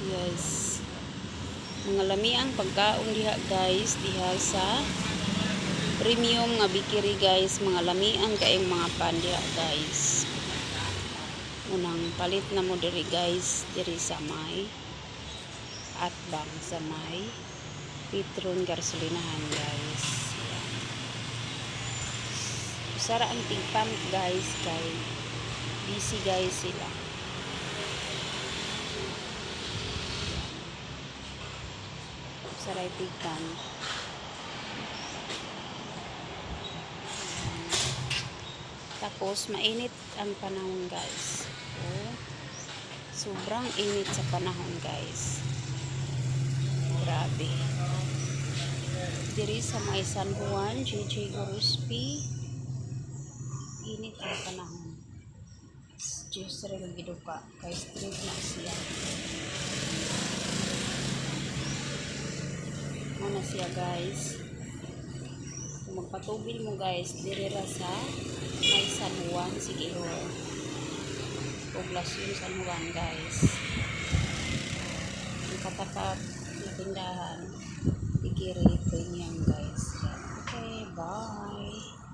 Yes. Mga lamiang pagkaon diha guys, diha sa premium nga bikiri guys, mga lamian kaayong mga pan diha guys. Unang palit na mo diri guys, diri sa may atbang sa may Petron gasolinahan guys. Yan. Usara ang tigpump guys kay busy guys sila. Usara ang tigpump. Tapos mainit ang panahon guys. Oh, sobrang init sa panahon guys. Grabe. Diri sa may San Juan, JJ Gorospi, init ang panahon. Diyos rin ang giduka, kay straight na siya. Ano siya guys. Kung magpatubil mo guys, diri ra sa may San Juan, Siquijor. Poblasyon San Juan guys. Ang katapat na tindahan, Bikiri Premium guys. Okay, bye.